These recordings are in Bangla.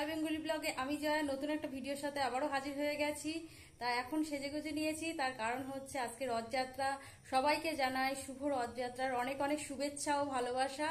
জয় বেঙ্গলি ব্লগে আমি জয় নতুন একটা ভিডিওর সাথে আবারও হাজির হয়ে গেছি। তা এখন সেজেগুজে নিয়েছি, তার কারণ হচ্ছে আজকে রথযাত্রা। সবাইকে জানাই শুভ রথযাত্রার অনেক অনেক শুভেচ্ছা ও ভালোবাসা।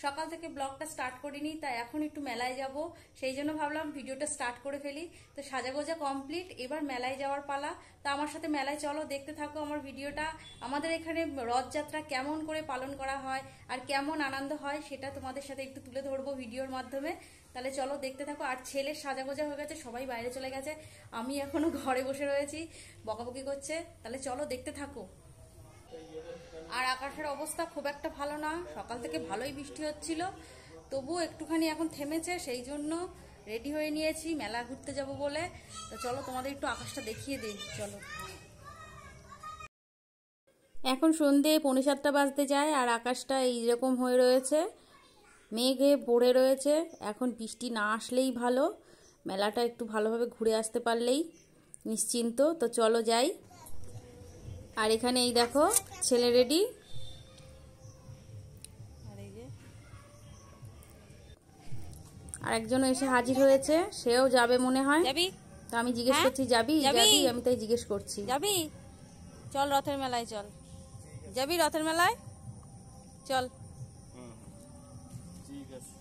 সকাল থেকে ব্লগটা স্টার্ট করিনি, তাই এখন একটু মেলায় যাব, সেই জন্য ভাবলাম ভিডিওটা স্টার্ট করে ফেলি। তো সাজাগোজা কমপ্লিট, এবার মেলায় যাওয়ার পালা। তা আমার সাথে মেলায় চলো, দেখতে থাকো আমার ভিডিওটা। আমাদের এখানে রথযাত্রা কেমন করে পালন করা হয় আর কেমন আনন্দ হয় সেটা তোমাদের সাথে একটু তুলে ধরবো ভিডিওর মাধ্যমে। তাহলে চলো দেখতে থাকো। আর ছেলের সাজাগোজা হয়ে গেছে, সবাই বাইরে চলে গেছে, আমি এখনো ঘরে বসে রয়েছি, বকাবকি করছে। তাহলে চলো দেখতে থাকো। আর আকাশের অবস্থা খুব একটা ভালো না, সকাল থেকে ভালোই বৃষ্টি হচ্ছিল, তবুও একটুখানি এখন থেমেছে, সেই জন্য রেডি হয়ে নিয়েছি মেলা ঘুরতে যাব বলে। তো চলো তোমাদের একটু আকাশটা দেখিয়ে দিই, চলো। এখন সন্ধে 6:45 বাজতে যায় আর আকাশটা এইরকম হয়ে রয়েছে, মেঘে ভরে রয়েছে। এখন বৃষ্টি না আসলেই ভালো, মেলাটা একটু ভালোভাবে ঘুরে আসতে পারলেই নিশ্চিন্ত। তো চলো যাই। আর এখানে এই দেখো ছেলে রেডি, আর একজনও এসে হাজির হয়েছে, সেও যাবে মনে হয়। যাবি? তো আমি জিজ্ঞেস করছি যাবি যাবি, আমি তাই জিজ্ঞেস করছি যাবি? চল রথের মেলায় চল, যাবি রথের মেলায়? চল। ঠিক আছে।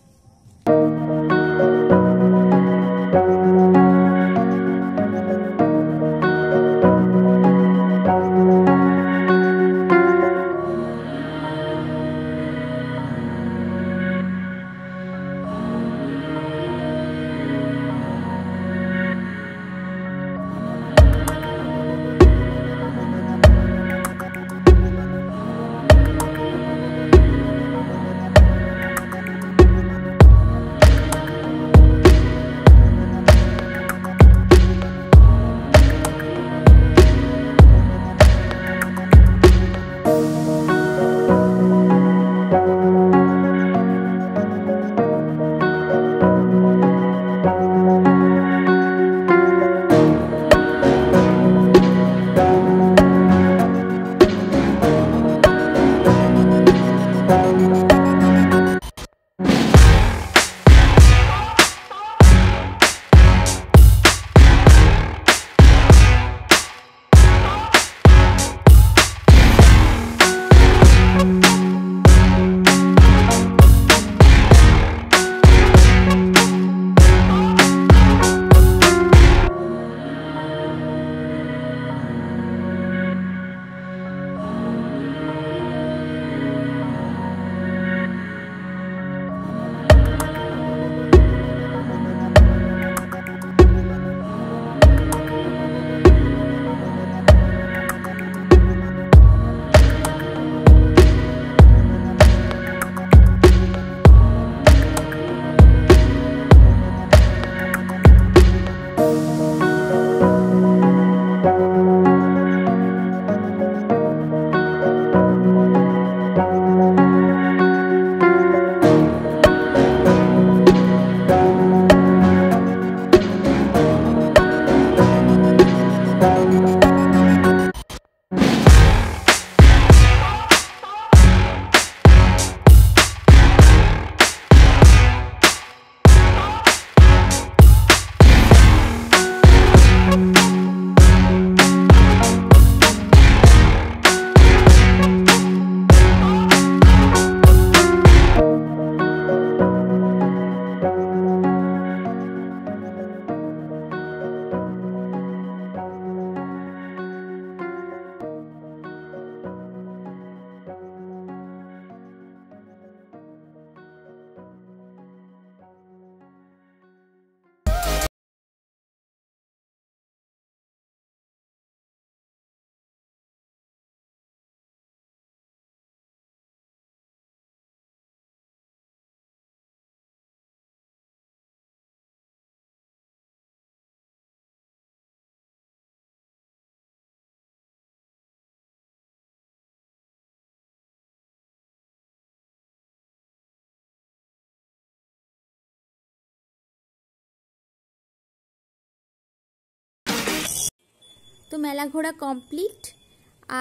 তো মেলা ঘোরা কমপ্লিট,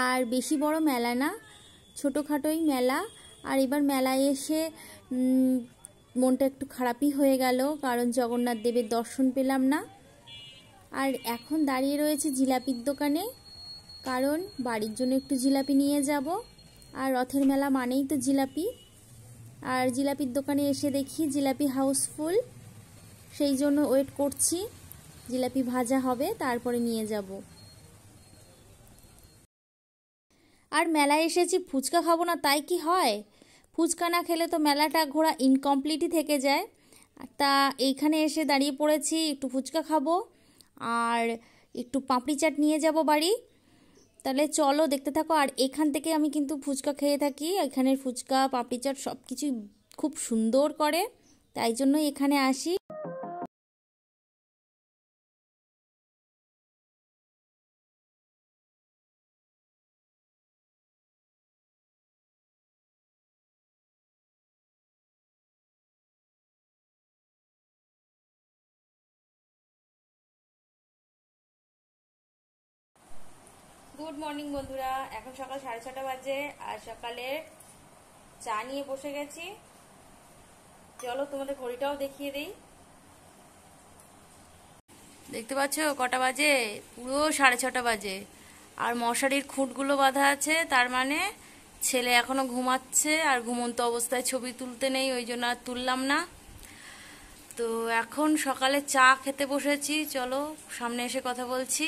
আর বেশি বড় মেলা না, ছোটোখাটোই মেলা। আর এবার মেলায় এসে মনটা একটু খারাপই হয়ে গেল, কারণ জগন্নাথ দেবের দর্শন পেলাম না। আর এখন দাঁড়িয়ে রয়েছে জিলাপির দোকানে, কারণ বাড়ির জন্য একটু জিলাপি নিয়ে যাব। আর রথের মেলা মানেই তো জিলাপি। আর জিলাপির দোকানে এসে দেখি জিলাপি হাউসফুল, সেই জন্য ওয়েট করছি। জিলাপি ভাজা হবে, তারপরে নিয়ে যাব। আর মেলায় এসেছি, ফুচকা খাবো না তাই কি হয়? ফুচকা না খেলে তো মেলাটা ঘোরা ইনকমপ্লিটই থেকে যায়। তা এইখানে এসে দাঁড়িয়ে পড়েছি, একটু ফুচকা খাবো আর একটু পাপড়ি চাট নিয়ে যাব বাড়ি। তাহলে চলো দেখতে থাকো। আর এখান থেকে আমি কিন্তু ফুচকা খেয়ে থাকি, এখানের ফুচকা পাপড়ি চাট সব কিছুই খুব সুন্দর করে, তাই জন্য এখানে আসি। গুড মর্নিং বন্ধুরা, এখন সকাল 6:30 বাজে আর সকালে চা নিয়ে বসে গেছি। চলো তোমাদের ঘড়িটাও দেখিয়ে দিই। দেখতে পাচ্ছ কটা বাজে? পুরো 6:30 বাজে। আর মশারির খুঁটগুলো বাঁধা আছে, তার মানে ছেলে এখনো ঘুমাচ্ছে আর ঘুমন্ত অবস্থায় ছবি তুলতে নেই, ওই জন্য আর তুললাম না। তো এখন সকালে চা খেতে বসেছি, চলো সামনে এসে কথা বলছি।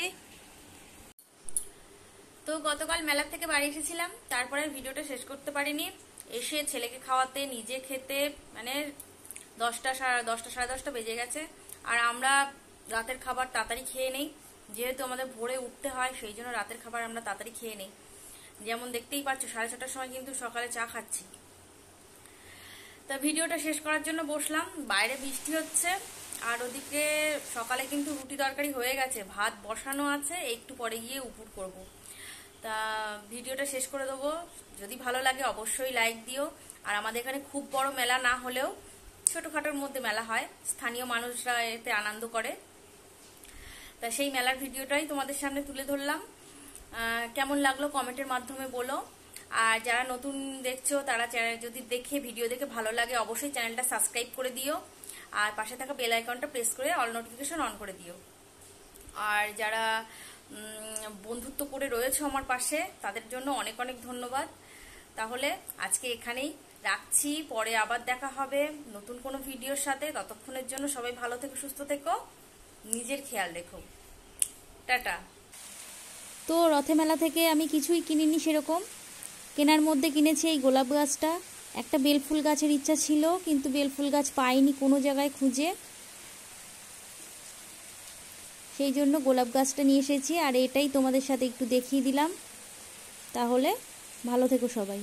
তো গতকাল মেলা থেকে বাড়ি এসেছিলাম, তারপরে ভিডিওটা শেষ করতে পারিনি। এসে ছেলেকে খাওয়াতে, নিজে খেতে মানে 10টা, 10:30, 10:30 বেজে গেছে। আর আমরা রাতের খাবার তাড়াতাড়ি খেয়ে নেই, যেহেতু আমাদের ভোরে উঠতে হয়, সেই জন্য রাতের খাবার আমরা তাড়াতাড়ি খেয়ে নেই। যেমন দেখতেই পাচ্ছ 6:30টার সময় কিন্তু সকালে চা খাচ্ছি। তা ভিডিওটা শেষ করার জন্য বসলাম। বাইরে বৃষ্টি হচ্ছে আর ওদিকে সকালে কিন্তু রুটি তরকারি হয়ে গেছে, ভাত বসানো আছে, একটু পরে গিয়ে উপুর করব। তা ভিডিওটা শেষ করে দেবো। যদি ভালো লাগে অবশ্যই লাইক দিও। আর আমাদের এখানে খুব বড় মেলা না হলেও ছোটখাটোর মধ্যে মেলা হয়, স্থানীয় মানুষরা এতে আনন্দ করে। তা সেই মেলার ভিডিওটাই তোমাদের সামনে তুলে ধরলাম। কেমন লাগলো কমেন্টের মাধ্যমে বলো। আর যারা নতুন দেখছো তারা যদি ভিডিও দেখে ভালো লাগে অবশ্যই চ্যানেলটা সাবস্ক্রাইব করে দিও। আর পাশে থাকা বেল আইকনটা প্রেস করে অল নোটিফিকেশন অন করে দিও। আর যারা বন্ধুত্ব করে রয়েছে আমার পাশে, তাদের জন্য অনেক অনেক ধন্যবাদ। তাহলে আজকে এখানেই রাখছি, পরে আবার দেখা হবে নতুন কোনো ভিডিওর সাথে। ততক্ষণের জন্য সবাই ভালো থেকো, সুস্থ থেকো, নিজের খেয়াল রেখো। টাটা। তো রথে মেলা থেকে আমি কিছুই কিনিনি সেরকম, কেনার মধ্যে কিনেছি এই গোলাপ গাছটা। একটা বেলফুল গাছের ইচ্ছা ছিল, কিন্তু বেলফুল গাছ পাইনি কোনো জায়গায় খুঁজে, সেই জন্য গোলাপ গাছটা নিয়ে এসেছি। আর এটাই তোমাদের সাথে একটু দেখিয়ে দিলাম। তাহলে ভালো থেকো সবাই।